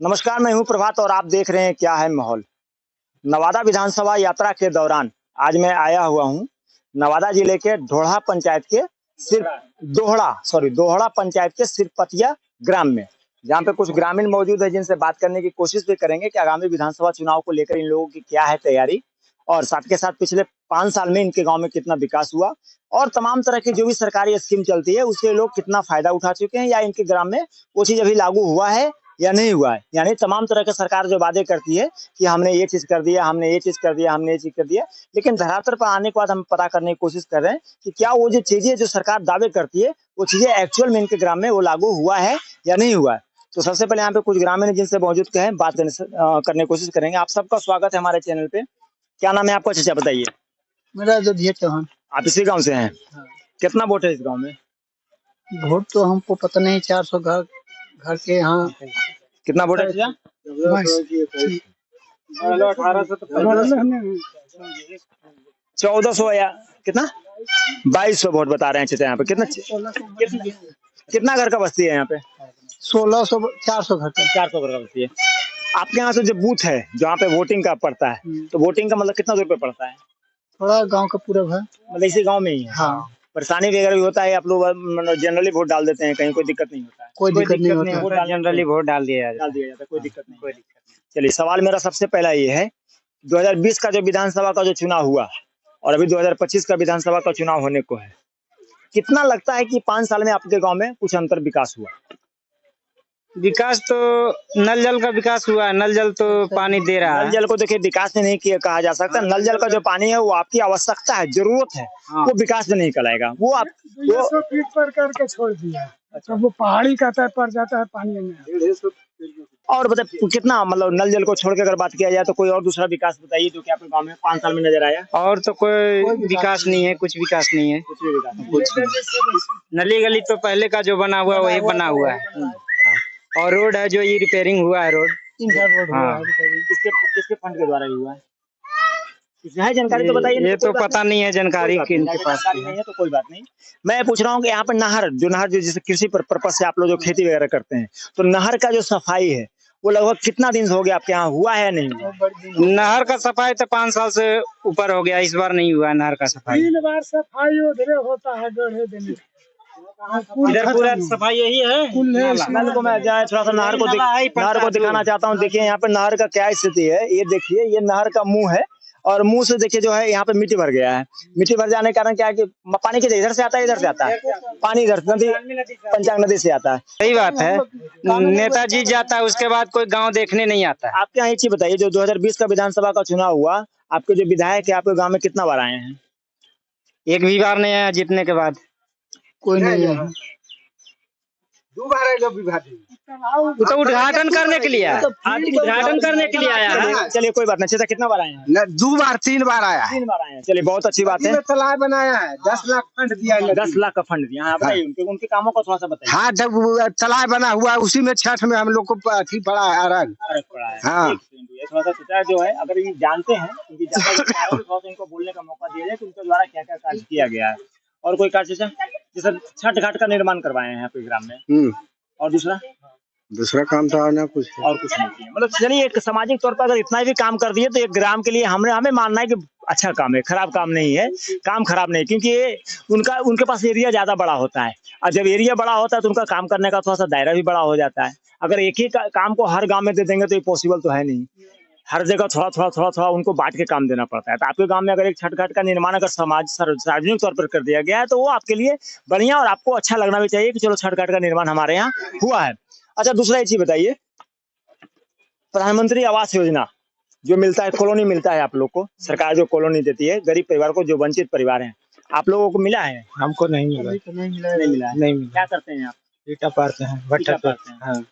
नमस्कार, मैं हूं प्रभात और आप देख रहे हैं क्या है माहौल। नवादा विधानसभा यात्रा के दौरान आज मैं आया हुआ हूं नवादा जिले के ढोढ़ा पंचायत के सिर्फ दोहड़ा पंचायत के सिरपतिया ग्राम में, जहां पे कुछ ग्रामीण मौजूद है जिनसे बात करने की कोशिश भी करेंगे कि आगामी विधानसभा चुनाव को लेकर इन लोगों की क्या है तैयारी और साथ के साथ पिछले 5 साल में इनके गांव में कितना विकास हुआ और तमाम तरह की जो भी सरकारी स्कीम चलती है उससे लोग कितना फायदा उठा चुके हैं या इनके ग्राम में वो चीज अभी लागू हुआ है या नहीं हुआ है। यानी तमाम तरह के सरकार जो वादे करती है कि हमने ये चीज कर दिया, हमने ये चीज कर दिया, हमने ये चीज कर दिया, लेकिन धरातल पर आने के बाद हम पता करने की कोशिश कर रहे हैं कि क्या वो जो चीजें जो सरकार दावे करती है वो चीजें एक्चुअल में इनके ग्राम में वो लागू हुआ है या नहीं हुआ है। तो सबसे पहले यहाँ पे कुछ ग्रामीण जिनसे मौजूद हैं बात करने की कोशिश करेंगे। आप सबका स्वागत है हमारे चैनल पे। क्या नाम है आपका चाचा, बताइए। मेरा जोधिया चौहान। आप इसी गांव से हैं? हाँ। कितना वोट है इस गांव में? वोट तो हमको पता नहीं, 400 घर घर के यहाँ। कितना वोट है चाचा? 1400 या कितना 2200 वोट बता रहे हैं चाचा यहाँ पे। कितना घर का बस्ती है यहाँ पे? 1600 400 घर का। 400 घर का बस्ती है। आपके यहाँ से जो बूथ है जहाँ पे वोटिंग का पड़ता है, तो वोटिंग का मतलब कितना रुपए पड़ता है? थोड़ा गांव का पूरा है, मतलब इसी गांव में ही है। हाँ। परेशानी वगैरह भी होता है? आप लोग मतलब जनरली वोट डाल देते हैं, कहीं कोई दिक्कत नहीं होता है? कोई दिक्कत नहीं होता, जनरली वोट डाल दिया जाता है, कोई दिक्कत नहीं। चलिए, सवाल मेरा सबसे पहला ये है, 2020 का जो विधानसभा का जो चुनाव हुआ और अभी 2025 का विधानसभा का चुनाव होने को है, कितना लगता है कि 5 साल में आपके गांव में कुछ अंतर विकास हुआ? विकास तो नल जल का विकास हुआ है। नल जल तो पानी दे रहा है। नल जल को देखिए विकास में नहीं किया कहा जा सकता। नल जल का जो पानी है वो आपकी आवश्यकता है, जरूरत है, वो विकास में नहीं कहलाएगा। वो आप 200 फीट पर करके छोड़ दिया। अच्छा, वो पहाड़ी का तय पड़ जाता है पानी में। और बताए कितना मतलब नल जल को छोड़ के अगर बात किया जाए तो कोई और दूसरा विकास बताइए जो कि आपके गांव में 5 साल में नजर आया? और तो कोई विकास नहीं है, कुछ विकास नहीं है। कुछ भी विकास नहीं। नली गली तो पहले का जो बना हुआ है वही बना हुआ है। और रोड है जो ये रिपेयरिंग हुआ है रोड। 3 रोड हुआ हाँ। है। किसके फंड के द्वारा हुआ है? है जानकारी तो बताइए। ये तो पता नहीं है जानकारी किनके पास नहीं है तो कोई बात नहीं। मैं पूछ रहा हूँ कि यहाँ पर नहर जो जैसे कृषि पर्पज से आप लोग जो खेती वगैरह करते हैं, तो नहर का जो सफाई है वो लगभग कितना दिन से हो गया आपके यहाँ, हुआ है या नहीं? नहर का सफाई तो 5 साल से ऊपर हो गया, इस बार नहीं हुआ है नहर का सफाई। 3 बार सफाई उधरे होता है, 1.5 दिन। इधर पूरा सफाई यही है। नल को मैं जाए थोड़ा सा नहर को दिखाना चाहता हूँ। देखिए यहाँ पे नहर का क्या स्थिति है, ये देखिए, ये नहर का मुंह है और मुंह से देखिए जो है यहाँ पे मिट्टी भर गया है। मिट्टी भर जाने के कारण क्या है कि पानी किधर इधर से आता है, इधर से आता है पानी, इधर नदी पंचांग नदी से आता है। सही बात है, नेताजी जाता है उसके बाद कोई गांव देखने नहीं आता है। आपके यहाँ एक चीज बताइए, जो 2020 का विधानसभा का चुनाव हुआ, आपके जो विधायक है आपके गाँव में कितना बार आए हैं? एक भी बार नहीं आया जीतने के बाद। कोई नहीं है। 2 बार आएगा विभाजन। वो तो उद्घाटन करने के लिए आया। उद्घाटन करने के लिए आया है। चलिए कोई बात नहीं। चाचा कितना बार आए हैं? 2 बार 3 बार आया है। 3 बार आए हैं। चलिए बहुत अच्छी बात है। तालाब बनाया है, 10 लाख फंड दिया है। 10 लाख का फंड दिया। हाँ बताइए, उनके कामों को थोड़ा सा बताइए। हाँ, जब तालाब बना हुआ है उसी में छठ में हम लोग को अथी पड़ा है, अरग फर्क पड़ा है। हाँ। थोड़ा सा चाचा जो है, अगर ये जानते हैं उनकी जानकारी थोड़ा सा इनको बोलने का मौका दिया जाए कि उनके द्वारा क्या क्या कार्य किया गया है। और कोई कार्य चाचा, जैसे छठ घाट का निर्माण करवाए हैं यहाँ पे ग्राम में, और दूसरा काम तो आना कुछ है। और कुछ नहीं किया। मतलब चलिए, एक सामाजिक तौर पर अगर इतना भी काम कर दिए तो एक ग्राम के लिए हमें मानना है कि अच्छा काम है, खराब काम नहीं है। काम खराब नहीं, क्योंकि ये उनके पास एरिया ज्यादा बड़ा होता है और जब एरिया बड़ा होता है तो उनका काम करने का थोड़ा सा दायरा भी बड़ा हो जाता है। अगर एक ही काम को हर गाँव में दे देंगे तो ये पॉसिबल तो है नहीं। हर जगह थोड़ा उनको बांट के काम देना पड़ता है। तो आपके गांव में अगर एक छठ घाट का निर्माण अगर सार्वजनिक तौर पर कर दिया गया है तो वो आपके लिए बढ़िया और आपको अच्छा लगना भी चाहिए कि चलो छठ घाट का निर्माण हमारे यहाँ हुआ है। अच्छा, दूसरा एक चीज बताइए, प्रधानमंत्री आवास योजना जो मिलता है, कॉलोनी मिलता है आप लोग को, सरकार जो कॉलोनी देती है गरीब परिवार को, जो वंचित परिवार हैं, आप लोगों को मिला है? हमको नहीं मिला। नहीं मिला। क्या करते हैं आप? ईटा पारते हैं, भट्टा पारते हैं। हाँ।